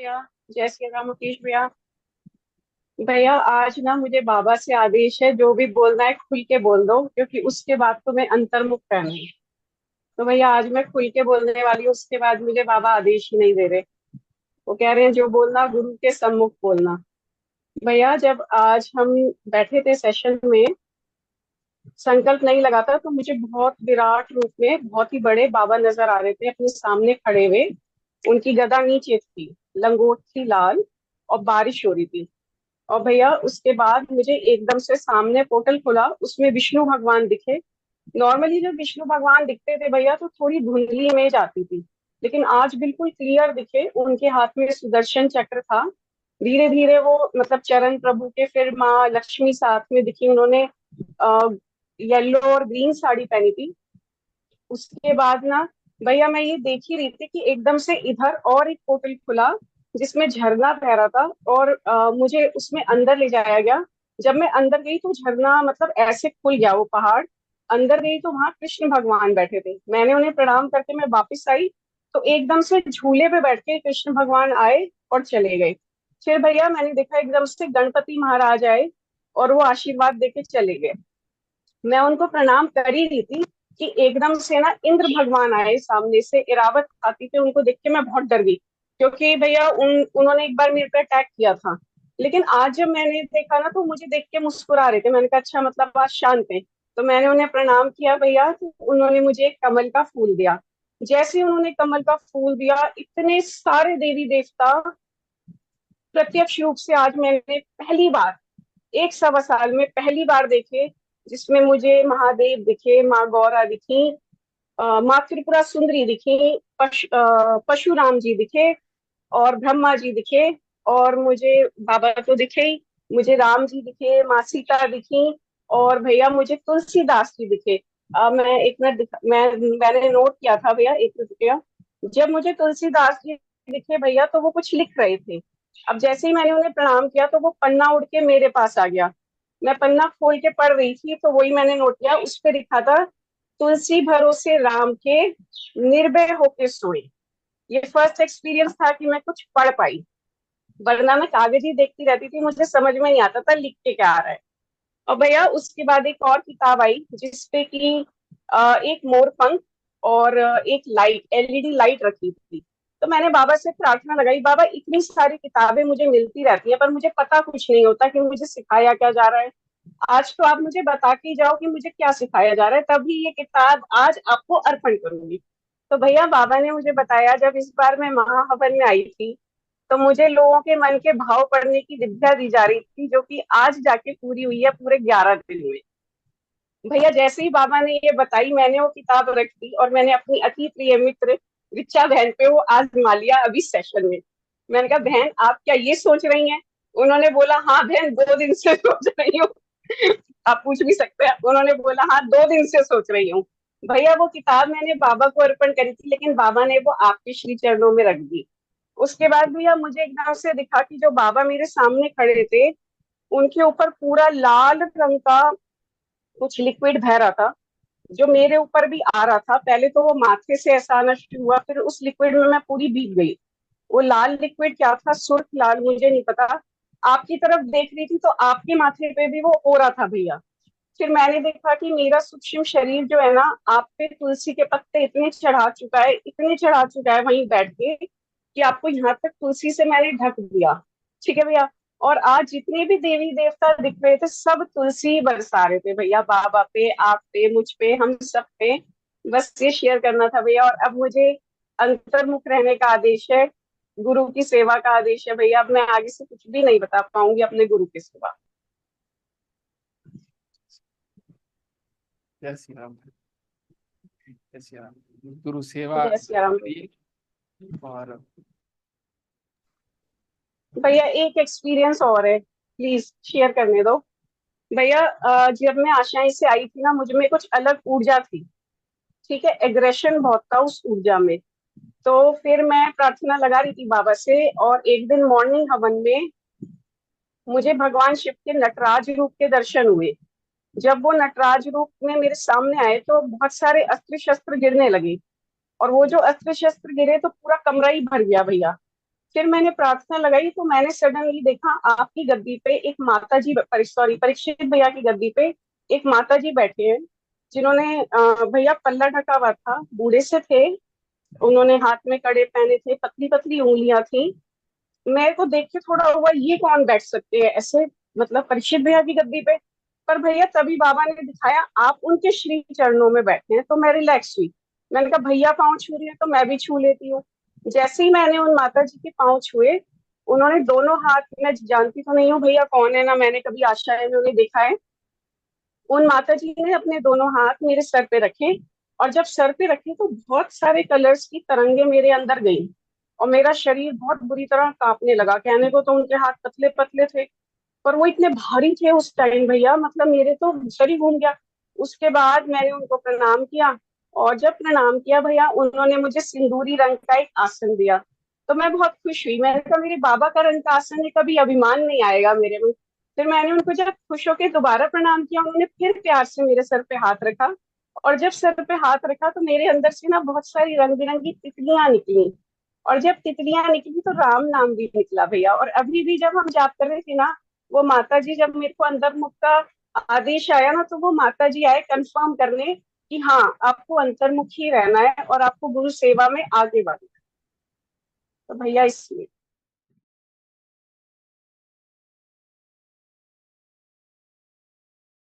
भैया। जय श्री राम मुकेश भैया। भैया आज ना मुझे बाबा से आदेश है, जो भी बोलना है खुल के बोल दो, क्योंकि उसके बाद तो मैं अंतर्मुख रहना हूँ। तो भैया आज मैं खुल के बोलने वाली हूँ, उसके बाद मुझे बाबा आदेश ही नहीं दे रहे। वो कह रहे हैं जो बोलना गुरु के सम्मुख बोलना। भैया जब आज हम बैठे थे सेशन में, संकल्प नहीं लगाता तो मुझे बहुत विराट रूप में बहुत ही बड़े बाबा नजर आ रहे थे अपने सामने खड़े हुए। उनकी गदा नीचे थी, लंगोट थी लाल, और बारिश हो रही थी। और भैया उसके बाद मुझे एकदम से सामने पोर्टल खुला, उसमें विष्णु भगवान दिखे। नॉर्मली जब विष्णु भगवान दिखते थे भैया तो थोड़ी धुंधली इमेज आती थी, लेकिन आज बिल्कुल क्लियर दिखे। उनके हाथ में सुदर्शन चक्र था। धीरे धीरे वो मतलब चरण प्रभु के, फिर माँ लक्ष्मी साथ में दिखी। उन्होंने येलो और ग्रीन साड़ी पहनी थी। उसके बाद ना भैया मैं ये देख ही रही थी कि एकदम से इधर और एक पोर्टल खुला, जिसमें झरना बह रहा था, और मुझे उसमें अंदर ले जाया गया। जब मैं अंदर गई तो झरना मतलब ऐसे खुल गया, वो पहाड़। अंदर गई तो वहां कृष्ण भगवान बैठे थे। मैंने उन्हें प्रणाम करके मैं वापस आई, तो एकदम से झूले पे बैठ के कृष्ण भगवान आए और चले गए। फिर भैया मैंने देखा एकदम से गणपति महाराज आए और वो आशीर्वाद देके चले गए। मैं उनको प्रणाम कर ही रही थी कि एकदम से ना इंद्र भगवान आए सामने से, इरावत आती थी। उनको देख के मैं बहुत डर गई, क्योंकि भैया उन्होंने एक बार मेरे पे अटैक किया था। लेकिन आज जब मैंने देखा ना तो मुझे देख के मुस्कुरा रहे थे। मैंने कहा अच्छा, मतलब आज शांत है। तो मैंने उन्हें प्रणाम किया भैया, तो उन्होंने मुझे एक कमल का फूल दिया। जैसे ही उन्होंने कमल का फूल दिया, इतने सारे देवी देवता प्रत्यक्ष रूप से आज मैंने पहली बार, एक सवा साल में पहली बार देखे। जिसमें मुझे महादेव दिखे, माँ गौरा दिखी, माँ त्रिपुरा सुंदरी दिखी, परशुराम जी दिखे, और ब्रह्मा जी दिखे। और मुझे बाबा तो दिखे ही, मुझे राम जी दिखे, माँ सीता दिखी, और भैया मुझे तुलसीदास जी दिखे। मैं एक मिनट मैंने नोट किया था भैया, एक मिनट रुकिए। जब मुझे तुलसीदास जी दिखे भैया, तो वो कुछ लिख रहे थे। अब जैसे ही मैंने उन्हें प्रणाम किया तो वो पन्ना उड़ के मेरे पास आ गया। मैं पन्ना खोल के पढ़ रही थी तो वही मैंने नोट किया, उस पे लिखा था, तुलसी भरोसे राम के, निर्भय होके सोए। ये फर्स्ट एक्सपीरियंस था कि मैं कुछ पढ़ पाई, वरना मैं कागज ही देखती रहती थी, मुझे समझ में नहीं आता था लिख के क्या आ रहा है। और भैया उसके बाद एक और किताब आई जिसपे कि एक मोर पंख और एक लाइट, एलईडी लाइट रखी थी। तो मैंने बाबा से प्रार्थना लगाई, बाबा इतनी सारी किताबें मुझे मिलती रहती है पर मुझे पता कुछ नहीं होता कि मुझे सिखाया क्या जा रहा है। आज तो आप मुझे बता के जाओ कि मुझे क्या सिखाया जा रहा है, तभी ये किताब आज आपको अर्पण करूंगी। तो भैया बाबा ने मुझे बताया, जब इस बार मैं महाहवन में आई थी तो मुझे लोगों के मन के भाव पढ़ने की विद्या दी जा रही थी, जो कि आज जाके पूरी हुई है पूरे 11 दिन में। भैया जैसे ही बाबा ने ये बताई, मैंने वो किताब रख दी और मैंने अपनी अति प्रिय मित्र रिचा बहन पे वो आजमा लिया अभी सेशन में। मैंने कहा बहन आप क्या ये सोच रही हैं? उन्होंने बोला हाँ बहन 2 दिन से सोच रही हूँ। आप पूछ भी सकते हैं। उन्होंने बोला हाँ 2 दिन से सोच रही हूँ। भैया वो किताब मैंने बाबा को अर्पण करी थी, लेकिन बाबा ने वो आपके श्री चरणों में रख दी। उसके बाद भैया मुझे एकदम से दिखा कि जो बाबा मेरे सामने खड़े थे, उनके ऊपर पूरा लाल रंग का कुछ लिक्विड बह रहा था, जो मेरे ऊपर भी आ रहा था। पहले तो वो माथे से ऐसा आना शुरू हुआ, फिर उस लिक्विड में मैं पूरी भीग गई। वो लाल लिक्विड क्या था, सुर्ख लाल, मुझे नहीं पता। आपकी तरफ देख रही थी तो आपके माथे पे भी वो हो रहा था भैया। फिर मैंने देखा कि मेरा सूक्ष्म शरीर जो है ना, आप पे तुलसी के पत्ते इतने चढ़ा चुका है, इतने चढ़ा चुका है वहीं बैठ के, कि आपको यहाँ तक तुलसी से मैंने ढक दिया। ठीक है भैया। और आज जितने भी देवी देवता दिख रहे थे, सब तुलसी बरसा रहे थे भैया, बाबा पे, आप पे, मुझ पे, हम सब पे। बस ये शेयर करना था भैया। और अब मुझे अंतर्मुख रहने का आदेश है, गुरु की सेवा का आदेश है भैया। अब मैं आगे से कुछ भी नहीं बता पाऊंगी अपने गुरु के सिवा। जय श्री राम। जय श्री राम। गुरु सेवा जय सिया राम। करिए। और भैया एक एक्सपीरियंस और है, प्लीज शेयर करने दो। भैया जब मैं आशाएं से आई थी ना, मुझ में कुछ अलग ऊर्जा थी। ठीक है, एग्रेशन बहुत था उस ऊर्जा में। तो फिर मैं प्रार्थना लगा रही थी बाबा से, और एक दिन मॉर्निंग हवन में मुझे भगवान शिव के नटराज रूप के दर्शन हुए। जब वो नटराज रूप में मेरे सामने आए तो बहुत सारे अस्त्र शस्त्र गिरने लगे। और वो जो अस्त्र शस्त्र गिरे तो पूरा कमरा ही भर गया भैया। फिर मैंने प्रार्थना लगाई तो मैंने सडनली देखा आपकी गद्दी पे एक माता जी, सॉरी, परीक्षित भैया की गद्दी पे एक माता जी बैठे हैं, जिन्होंने भैया पल्ला ढका हुआ था, बूढ़े से थे, उन्होंने हाथ में कड़े पहने थे, पतली पतली उंगलियां थी। मेरे को देख के थोड़ा हुआ ये कौन बैठ सकते हैं ऐसे, मतलब परीक्षित भैया की गद्दी पे। पर भैया तभी बाबा ने दिखाया आप उनके श्री चरणों में बैठे हैं, तो मैं रिलैक्स हुई। मैंने कहा भैया पाँव छू रही है तो मैं भी छू लेती हूँ। जैसे ही मैंने उन माता जी के पाँव छुए, उन्होंने दोनों हाथ, मैं जानती तो नहीं हूँ भैया कौन है, ना मैंने कभी आश्रय में उन्हें देखा है, उन माता जी ने अपने दोनों हाथ मेरे सर पे रखे। और जब सर पे रखे तो बहुत सारे कलर्स की तरंगे मेरे अंदर गई, और मेरा शरीर बहुत बुरी तरह कांपने लगा। कहने को तो उनके हाथ पतले पतले थे, पर वो इतने भारी थे उस टाइम भैया, मतलब मेरे तो सर ही घूम गया। उसके बाद मैंने उनको प्रणाम किया, और जब प्रणाम किया भैया, उन्होंने मुझे सिंदूरी रंग का एक आसन दिया। तो मैं बहुत खुश हुई, मैंने कहा मेरे बाबा का रंग का आसन है, कभी अभिमान नहीं आएगा मेरे में। फिर मैंने उनको जब खुश होकर दोबारा प्रणाम किया, उन्होंने फिर प्यार से मेरे सर पे हाथ रखा। और जब सर पे हाथ रखा तो मेरे अंदर से ना बहुत सारी रंग बिरंगी तितलियां निकली। और जब तितलियां निकली तो राम नाम भी निकला भैया। और अभी भी जब हम जाप कर रहे थे ना, वो माता जी, जब मेरे को अंतर मुख का आदेश आया ना, तो वो माता जी आए कंफर्म करने कि हाँ आपको अंतर्मुखी रहना है और आपको गुरु सेवा में आगे बढ़ना है। तो भैया इसलिए